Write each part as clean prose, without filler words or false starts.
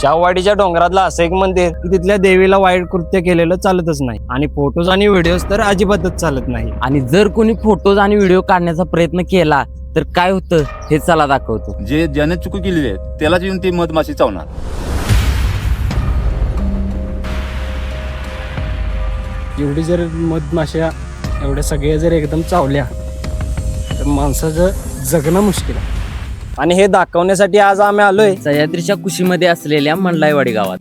शाहवाडीच्या डोंगरातलं असं एक मंदिर की तिथल्या देवीला वाईट कृत्य केलेलं चालतच नाही आणि फोटोज आणि व्हिडिओज तर अजिबातच चालत नाही. आणि जर कोणी फोटोज आणि व्हिडिओ काढण्याचा प्रयत्न केला तर काय होतं हे चला दाखवतो. ज्याने चुकी केलेली आहे त्यालाच येऊन ती मधमाशी चावणार. एवढी जर मधमाशा एवढ्या सगळ्या जर एकदम चावल्या तर माणसाचं जगणं मुश्किल आहे. आणि हे दाखवण्यासाठी आज आम्ही आलोय सह्याद्रीच्या कुशीमध्ये असलेल्या मंडलाईवाडी गावात.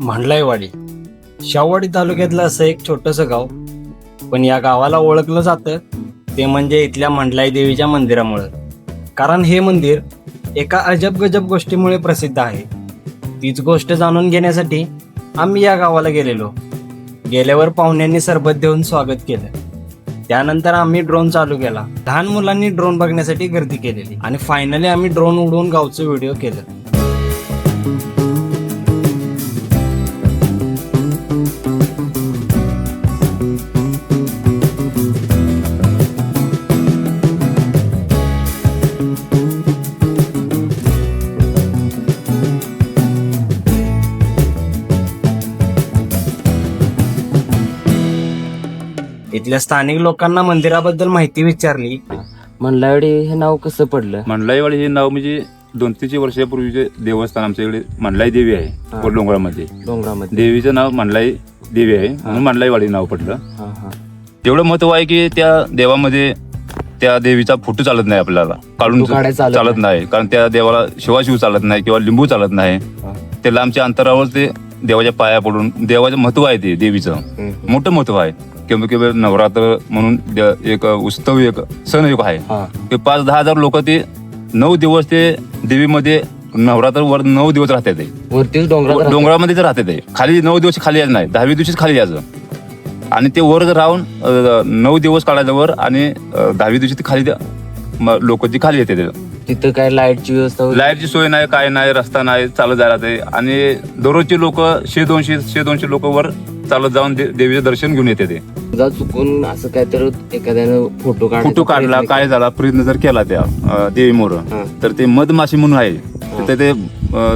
मंडलाईवाडी शाहवाडी तालुक्यातलं असं एक छोटंसं गाव, पण या गावाला ओळखलं जातं ते म्हणजे इथल्या मंडलाई देवीच्या मंदिरामुळं. कारण हे मंदिर एका अजब गजब गोष्टीमुळे प्रसिद्ध आहे. तीच गोष्ट जाणून घेण्यासाठी आम्ही या गावाला गेलेलो. गेल्यावर पाहुण्यांनी सरबत देऊन स्वागत केलं. त्यानंतर आम्ही ड्रोन चालू केला. लहान मुलांनी ड्रोन बघण्यासाठी गर्दी केलेली आणि फायनली आम्ही ड्रोन उडवून गावचं व्हिडिओ केलं. इथल्या स्थानिक लोकांना मंदिराबद्दल माहिती विचारली. मंडलाईवाडी हे नाव कसं पडलं? मंडलाईवाडी हे नाव म्हणजे 200-300 वर्षापूर्वीचे देवस्थान आमच्या इकडे मंडलाई देवी आहे. वर डोंगरामध्ये डोंगरामध्ये देवीचं नाव मंडलाई देवी आहे म्हणून मंडलाईवाडी नाव पडलं. हा हा. एवढं महत्व आहे की त्या देवामध्ये त्या देवीचा फोटो चालत नाही, आपल्याला काढून फोटो काढायला चालत नाही. कारण त्या देवाला शिवाशिव चालत नाही किंवा लिंबू चालत नाही. त्याला आमच्या अंतरावर ते देवाच्या पाया पडून देवाचं महत्व आहे, ते देवीचं मोठं महत्व आहे. किंवा किंवा नवरात्र म्हणून एक उत्सव, एक सण एक आहे. ते 5-10 हजार लोक ते 9 दिवस ते देवीमध्ये नवरात्र वर 9 दिवस राहतात. ते वरतीच डोंगरामध्ये राहते. ते खाली 9 दिवस खाली यायचं नाही, 10व्या दिवशीच खाली यायचं. आणि ते वर राहून 9 दिवस काढायचं वर आणि 10व्या दिवशी ते खाली लोक ती खाली येते. तिथं काय लाईटची व्यवस्था? लाईटची सोय नाही, काय नाही, रस्ता नाही, चालत जायला ते. आणि दररोजचे लोक 100-200 लोक वर चालत जाऊन देवीचं दर्शन घेऊन येते. ते चुकून असं काय तर एखाद्यानं फोटो काढला, काय झाला, प्रयत्न जर केला त्या देवीमोर, तर ते मधमाशी म्हणून आहे. तिथे ते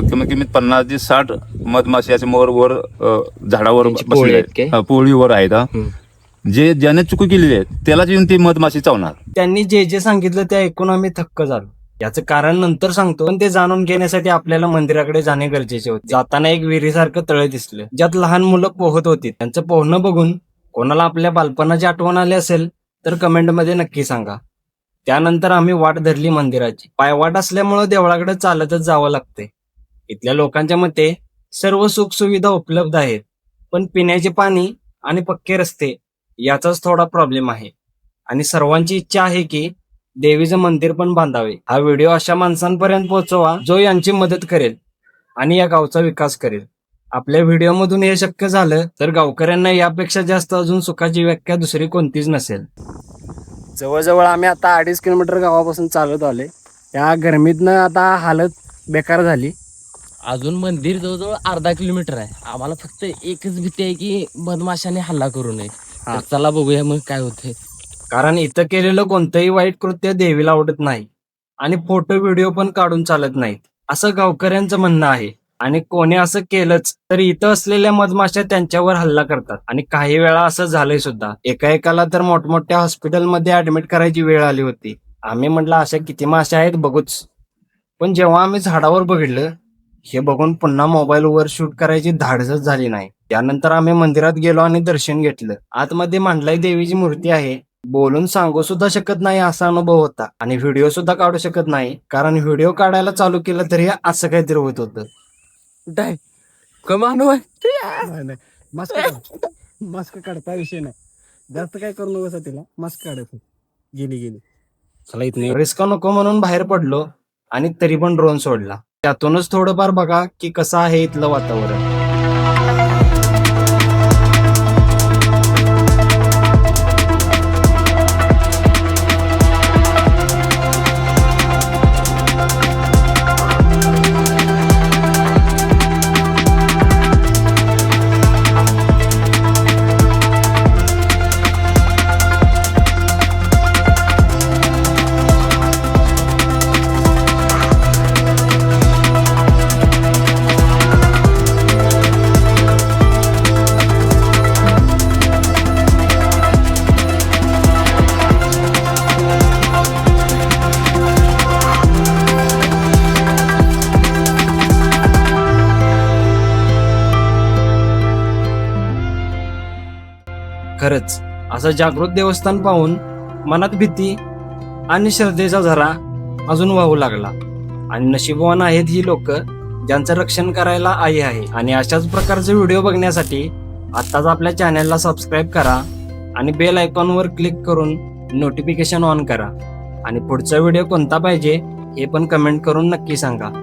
कमीत कमी 50-60 मधमाशी असे मोर वर झाडावर बसले, पोळीवर आहेत. ज्याने चुकी केलेली आहे त्यालाच येऊन ती मधमाशी चावणार. त्यांनी जे जे सांगितलं ते ऐकून आम्ही थक्क झालो. याचं कारण नंतर सांगतो, पण ते जाणून घेण्यासाठी आपल्याला मंदिराकडे जाणे गरजेचे होते. जाताना एक विहिरीसारखं तळे दिसलं ज्यात लहान मुलं पोहत होती. त्यांचं पोहणं बघून कोणाला आपल्या बालपणाची आठवण आली असेल तर कमेंटमध्ये नक्की सांगा. त्यानंतर आम्ही वाट धरली मंदिराची. पायवाट असल्यामुळे देवळाकडे चालतच जावं लागते. इथल्या लोकांच्या मते सर्व सुख सुविधा उपलब्ध आहेत, पण पिण्याचे पाणी आणि पक्के रस्ते याचाच थोडा प्रॉब्लेम आहे. आणि सर्वांची इच्छा आहे की देवीचं मंदिर पण बांधावे. हा व्हिडिओ अशा माणसांपर्यंत पोहोचवा जो यांची मदत करेल आणि या गावचा विकास करेल. आपल्या व्हिडिओमधून हे शक्य झालं तर गावकऱ्यांना यापेक्षा जास्त अजून सुखाची व्याख्या दुसरी कोणतीच नसेल. जवळजवळ आम्ही आता 2.5 किलोमीटर गावापासून चालत आले. त्या गरमीतनं आता हालत बेकार झाली. अजून मंदिर जवळजवळ अर्धा किलोमीटर आहे. आम्हाला फक्त एकच भीती आहे की मधमाशाने हल्ला करू नये. तर चला बघूया मग काय होते. कारण इथं केलेलं कोणतंही वाईट कृत्य देवीला आवडत नाही आणि फोटो व्हिडिओ पण काढून चालत नाहीत असं गावकऱ्यांचं म्हणणं आहे. आणि कोणी असं केलंच तर इथं असलेल्या मधमाशा त्यांच्यावर हल्ला करतात. आणि काही वेळा असं झालंय सुद्धा. एकाला तर मोठमोठ्या हॉस्पिटलमध्ये ऍडमिट करायची वेळ आली होती. आम्ही म्हटलं अशा किती माशा आहेत बघूच. पण जेव्हा आम्ही झाडावर बघितलं हे बघून पुन्हा मोबाईलवर शूट करायची धाडसच झाली नाही. त्यानंतर आम्ही मंदिरात गेलो आणि दर्शन घेतलं. आतमध्ये मंडलाई देवीची मूर्ती आहे. बोलून सांगू सुद्धा शकत नाही असा अनुभव होता. आणि व्हिडिओ सुद्धा काढू शकत नाही, कारण व्हिडिओ काढायला चालू केलं तरी असं काहीतरी होत होतं. नाही मास्क काढता विषय नाही, जास्त काय करू नका तिला. मास्क काढत गेली चला इथं रिस्क नको म्हणून बाहेर पडलो आणि तरी पण ड्रोन सोडला. त्यातूनच थोडंफार बघा की कसं आहे इथलं वातावरण. खरंच असं जागृत देवस्थान पाहून मनात भीती आणि श्रद्धेचा झरा अजून वाहू लागला. आणि नशीबवान आहेत ही लोक ज्यांचं रक्षण करायला आई आहे. आणि अशाच प्रकारचे व्हिडिओ बघण्यासाठी आत्ताच आपल्या चॅनलला सबस्क्राईब करा आणि बेल आयकॉनवर क्लिक करून नोटिफिकेशन ऑन करा. आणि पुढचा व्हिडिओ कोणता पाहिजे हे पण कमेंट करून नक्की सांगा.